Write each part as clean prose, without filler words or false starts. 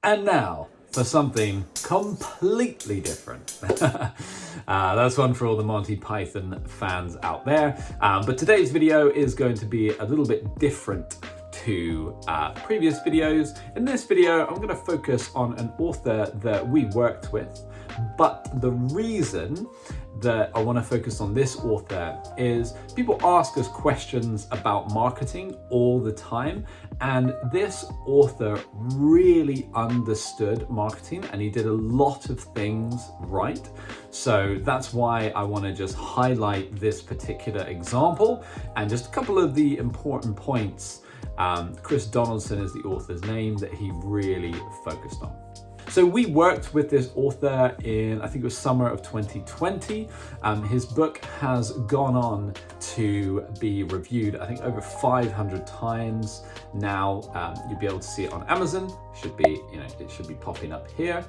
And now for something completely different. That's one for all the Monty Python fans out there. But today's video is going to be a little bit different to previous videos. In this video, I'm going to focus on an author that we worked with. But the reason that I want to focus on this author is people ask us questions about marketing all the time, and this author really understood marketing and he did a lot of things right. So that's why I want to just highlight this particular example and just a couple of the important points. Chris Donaldson is the author's name that he really focused on. So we worked with this author in, I think it was summer of 2020. His book has gone on to be reviewed, I think over 500 times now. You'll be able to see it on Amazon. It should be popping up here.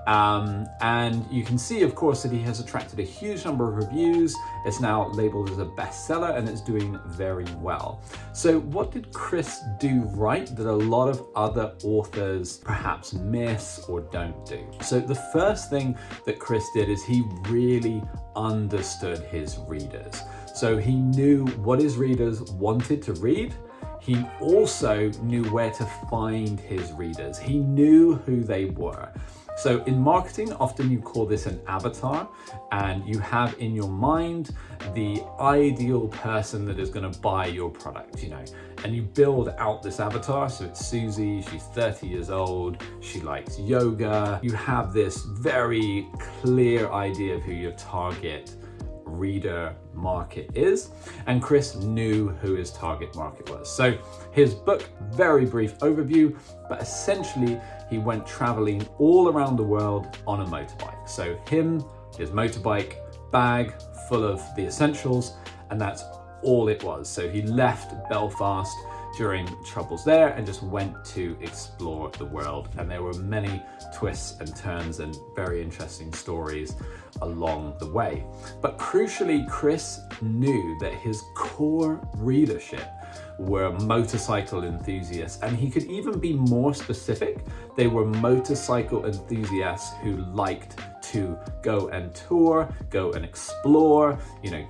And you can see, of course, that he has attracted a huge number of reviews. It's now labeled as a bestseller and it's doing very well. So what did Chris do right that a lot of other authors perhaps miss or don't do? So the first thing that Chris did is he really understood his readers. So he knew what his readers wanted to read. He also knew where to find his readers. He knew who they were. So in marketing, often you call this an avatar, and you have in your mind the ideal person that is going to buy your product, and you build out this avatar. So it's Susie, she's 30 years old, she likes yoga. You have this very clear idea of who your target reader market is, and Chris knew who his target market was. So his book, very brief overview, but essentially he went traveling all around the world on a motorbike. So his motorbike, bag full of the essentials, and that's all it was. So he left Belfast during troubles there and just went to explore the world. And there were many twists and turns and very interesting stories along the way. But crucially, Chris knew that his core readership were motorcycle enthusiasts, and he could even be more specific. They were motorcycle enthusiasts who liked to go and tour, go and explore,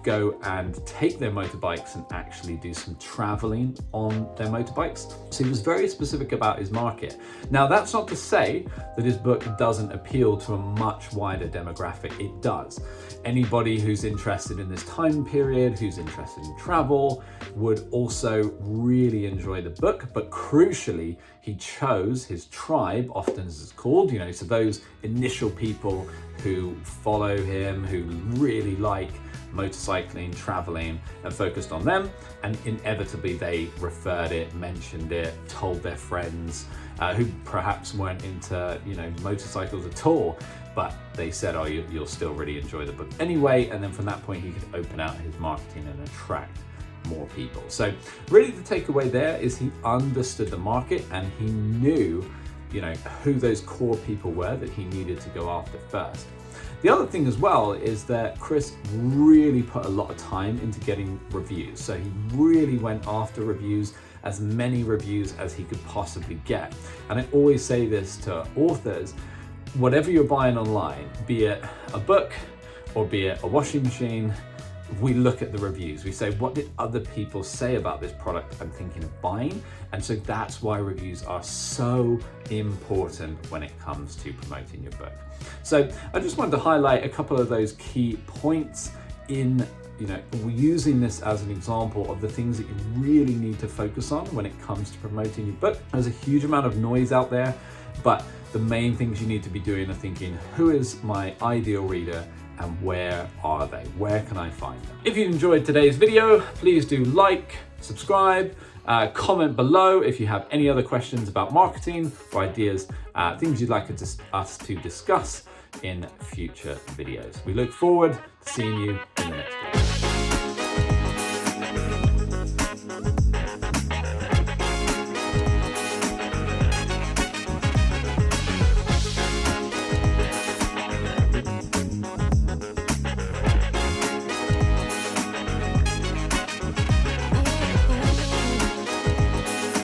go and take their motorbikes and actually do some traveling on their motorbikes. So he was very specific about his market. Now, that's not to say that his book doesn't appeal to a much wider demographic. It does. Anybody who's interested in this time period, who's interested in travel, would also really enjoy the book. But crucially, he chose his tribe, often as it's called, so those initial people who follow him, who really like motorcycling, traveling, and focused on them. And inevitably they referred it, mentioned it, told their friends who perhaps weren't into, motorcycles at all, but they said, oh, you'll still really enjoy the book anyway. And then from that point, he could open out his marketing and attract more people. So really the takeaway there is he understood the market and he knew who those core people were that he needed to go after first. The other thing as well is that Chris really put a lot of time into getting reviews. So he really went after reviews, as many reviews as he could possibly get. And I always say this to authors, whatever you're buying online, be it a book or be it a washing machine, we look at the reviews. We say, what did other people say about this product I'm thinking of buying? And so that's why reviews are so important when it comes to promoting your book. So I just wanted to highlight a couple of those key points in using this as an example of the things that you really need to focus on when it comes to promoting your book. There's a huge amount of noise out there, but the main things you need to be doing are thinking, who is my ideal reader? And where are they? Where can I find them? If you enjoyed today's video, please do like, subscribe, comment below if you have any other questions about marketing or ideas, things you'd like us to discuss in future videos. We look forward to seeing you in the next video.